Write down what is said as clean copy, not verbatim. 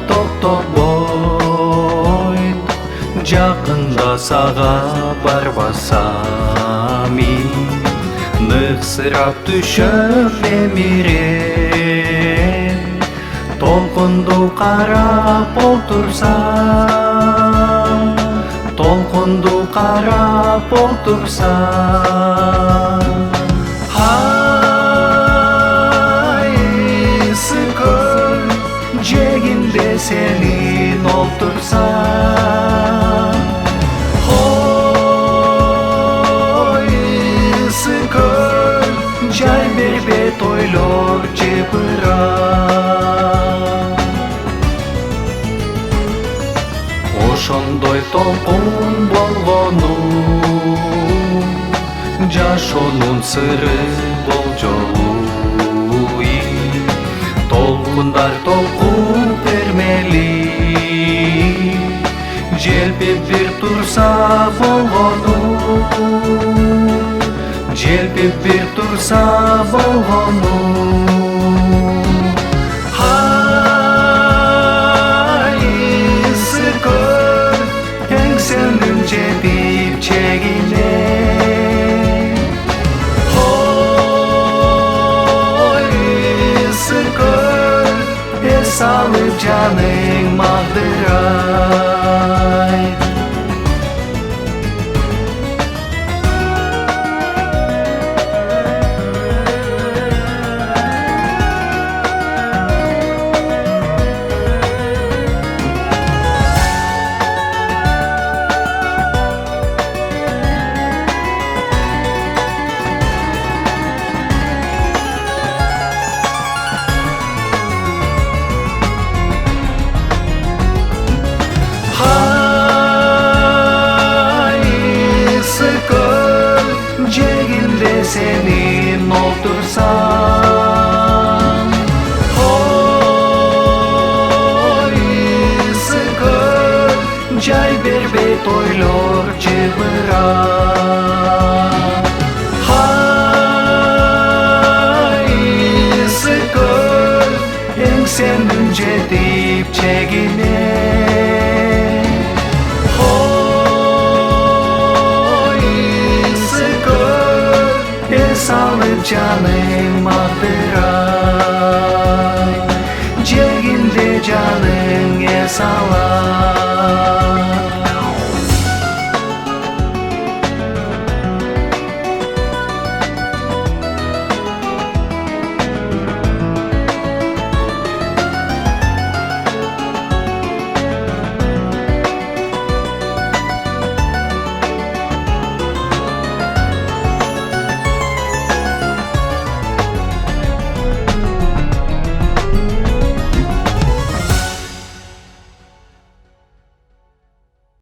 Тоқтабойд жақында саға барбасам нықсырап түшіп емирем толқынды қарап отырсам жегінде сенин олтурсам ойсы көр жай бербет ойлор жепырап ошондой толкун болгону жашоонун сыры болжолу толкундар толкун бермели желпип бир турса болгону айсы көр эңсеңдин жетип чегине салып жаның магдырай жегінде сенин олтурсам ойсы көр жай бербейт ойлор жыбырап айсы көр эңсеңдин жетип чегине салып жаның магдырай жегинде жаның эс алат